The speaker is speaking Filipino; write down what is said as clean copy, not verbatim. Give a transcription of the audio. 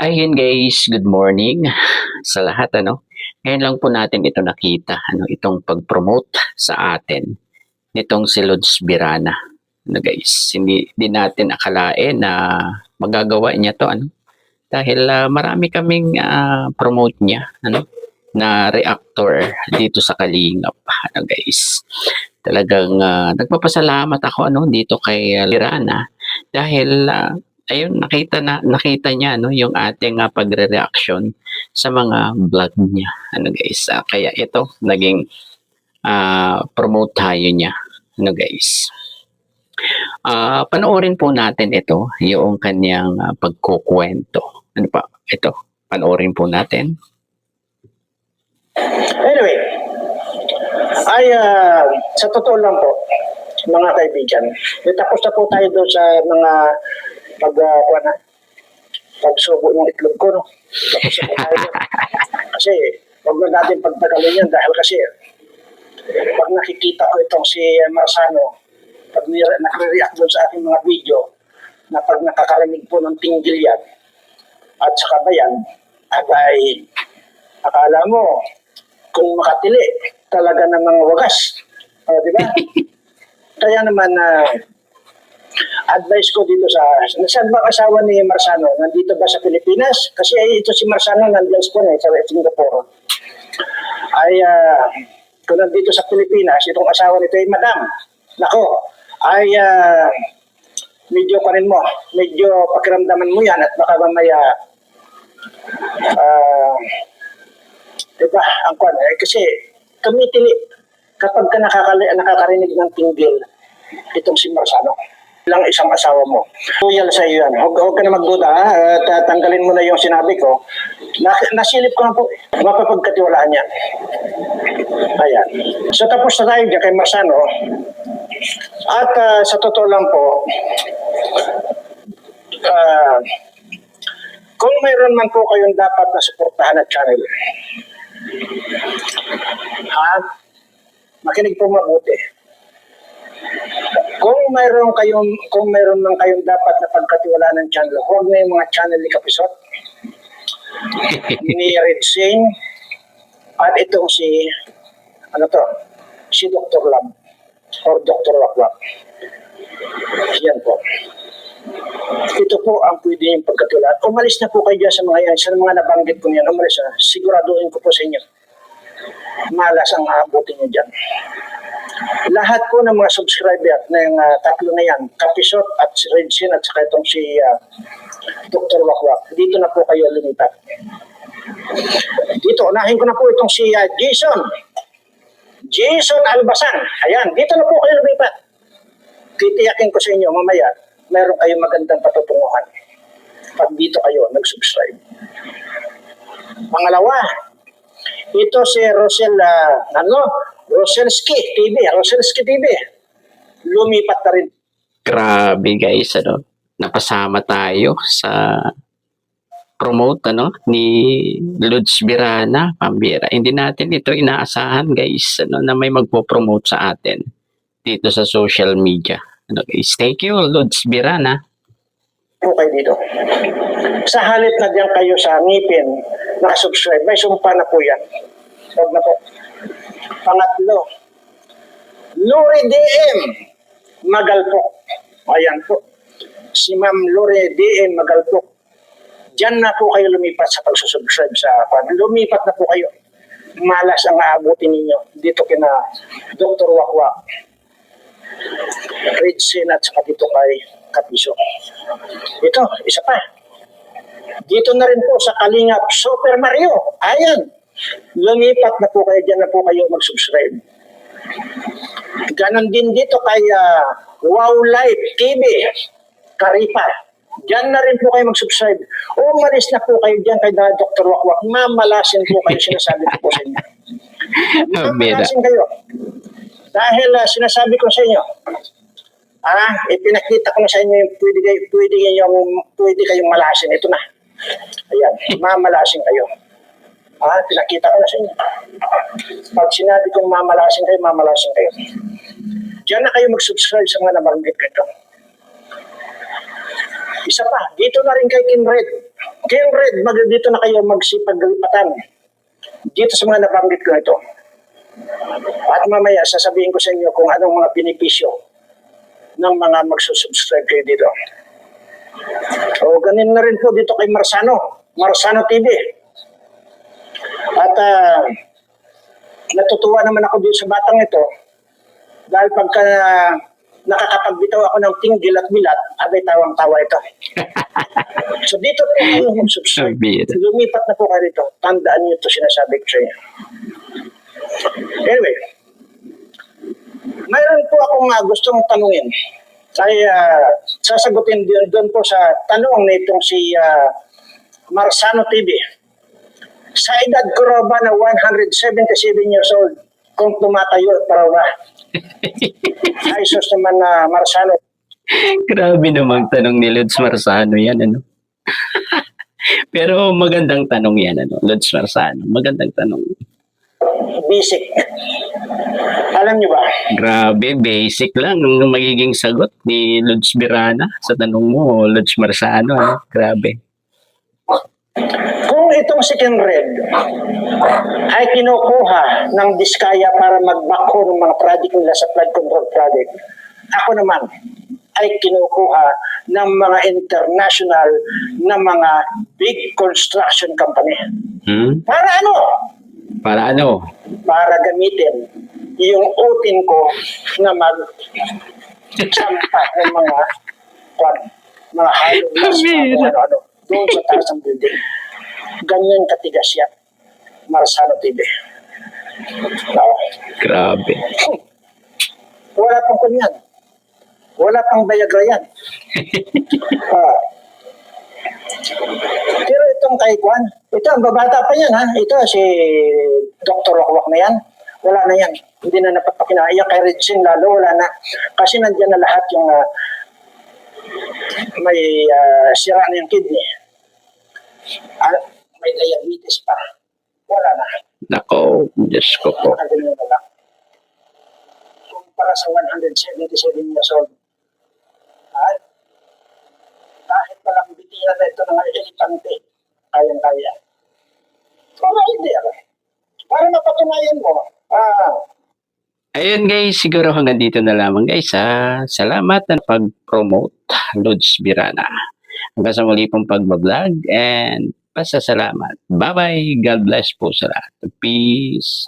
Ayun guys, good morning sa lahat Ngayon lang po natin ito nakita, itong pag-promote sa atin nitong si Lods Birana. Guys, hindi natin akalain na magagawa niya 'to dahil marami kaming promote niya na reactor dito sa Kalingap. Guys. Talagang nagpapasalamat ako dito kay Birana dahil ayun nakita niya yung ating pagre-reaction sa mga vlog niya guys. Kaya ito naging promote tayo niya guys. Panoorin po natin ito yung kanyang pagkukwento. Ito panoorin po natin. Anyway, sa totoo lang po, mga kaibigan, tapos na po tayo doon sa mga pagsubo ng itlog ko, no? Tapos na po tayo doon. Kasi, huwag na natin pagtagalin yan dahil kasi, pag nakikita ko itong si Marzano, pag nagre-react doon sa aking mga video, na pag nakakarinig po ng tinggil yan, at saka ba yan, ay akala mo, kung makatili, talaga namang wagas. Di ba? Kaya naman, advice ko dito saan ba asawa ni Marzano? Nandito ba sa Pilipinas? Kasi ito si Marzano nandiyan po sa Singapore. Kung nandito sa Pilipinas, itong asawa nito ay Madam. Nako, medyo pa rin mo, medyo pakiramdaman mo yan at baka mamaya diba, ang kwan, kasi tumitili kapag ka nakakarinig ng tinggil itong si Marzano lang isang asawa mo. Loyal sa iyo yan. Huwag ka na magduda at tanggalin mo na yung sinabi ko. Nasilip ko na po. Mapapagkatiwalaan yan. Ayan. So tapos na tayo dyan kay Marzano. At sa totoo lang po, kung mayroon man po kayong dapat na suportahan na channel, makinig po mabuti. Kung mayroon man kayong dapat na pagkatiwalaan ng channel, huwag na yung mga channel ni Kapisot, ni Red Singh, at itong si Dr. Lam or Dr. Wakwak. Yan po. Ito po ang pwede yung pagkatiwalaan. Umalis na po kayo dyan sa mga nabanggit ko niyan. Umalis na. Siguraduhin ko po sa inyo. Malas ang aabutin nyo dyan. Lahat po ng mga subscriber na yung tatlo na yan, Kapisot at si Redsin at saka itong si Dr. Wakwak, dito na po kayo lumipat. Dito, unahin ko na po itong si Jason Albasan. Ayan, dito na po kayo lumipat. Titiyakin ko sa inyo, mamaya, meron kayong magandang patutunguhan pag dito kayo nag-subscribe. Pangalawa, ito si Roselski TV. Lumipat na rin. Grabe guys, napasama tayo sa promote ni Lods Birana, pambira. Hindi natin ito inaasahan guys, na may magpo-promote sa atin dito sa social media. Guys, thank you Lods Birana. Po kayo dito. Sa halip na diyan kayo sa ngipin, nakasubscribe, may sumpa na po yan. Huwag na po. Pangatlo, Lori DM Magalpok. Ayan po. Si Ma'am Lori DM Magalpok. Diyan na po kayo lumipat sa pagsusubscribe sa akin. Lumipat na po kayo. Malas ang aabutin ninyo dito kina Dr. Wakwak, Redsin at saka dito kay Kapiso. Ito, isa pa. Dito na rin po sa Kalingap Super Mario. Ayan. Lumipat na po kayo, dyan na po kayo mag-subscribe. Ganon din dito kay Wow Life TV, Karipa. Dyan na rin po kayo mag-subscribe. Umalis na po kayo dyan kay Dr. Wakwak. Mamalasin po kayo, sinasabi ko po sa inyo. Mamalasin kayo. Dahil sinasabi ko sa inyo, ipinakita ko na sa inyo yung pwede kayong malasin. Ito na. Ayan, mamalasin kayo. Pinakita ko na sa inyo. Pag sinabi kong mamalasin kayo. Diyan na kayo mag-subscribe sa mga nabanggit ko ito. Isa pa, dito na rin kay Team Red. Red, dito na kayo magsipaglipatan dito sa mga nabanggit ko ito. At mamaya sasabihin ko sa inyo kung anong mga benepisyo ng mga magsusubscribe kayo dito. O ganin na rin po dito kay Marsano TV. At natutuwa naman ako dito sa batang ito dahil pagka nakakapagbitaw ako ng tinggil at bilat, abay tawang-tawa ito. So dito po kayo mag-subscribe. Lumipat na po kayo dito. Tandaan niyo ito sinasabi ko sa inyo. Anyway, mayroon po akong gustong tanungin. Kaya sasagutin din doon po sa tanong na itong si Marsano TV. Sa edad ko raw ba na 177 years old, kung tumatayo pa raw ba? Ay, sus naman na Marsano. Grabe namang tanong ni Lods Marsano yan, ano? Pero magandang tanong yan, ano? Lods Marsano, magandang tanong. Basic. Alam niyo ba? Grabe, basic lang ang magiging sagot ni Lods Birana sa tanong mo, Lods Marsano, ano? Grabe. Kung itong si Red ay kinukuha ng Diskaya para mag-backhaul ng mga project nila sa flood control project, ako naman ay kinukuha ng mga international na mga big construction company. Para ano? Para ano? Para gamitin yung utin ko na mag-sampa ng mga ano, doon sa taas ng building. Ganyan katigas yan. Marsano TV. Grabe. Wala pang kunyan. Wala pang Viagra yan. Pero itong kay Juan, ito ang babata pa yan ha. Ito si Dr. Wakwak na yan. Wala na yan. Hindi na napapakinaaya. Kay Regine lalo wala na. Kasi nandiyan na lahat yung may sira na yung kidney. May diabetes pa. Wala na. Nako, Diyos ko po. Kumpara sa 177 years old. Kahit palang bitira na ito ng elepante, kayang-kaya. Para hindi para mapatunayan mo. Ayun guys, siguro hanggang dito na lamang guys ha. Salamat na pag-promote Lods Birana. Hanggang sa muli pong pag-vlog and pasasalamat. Bye-bye. God bless po sa lahat. Peace.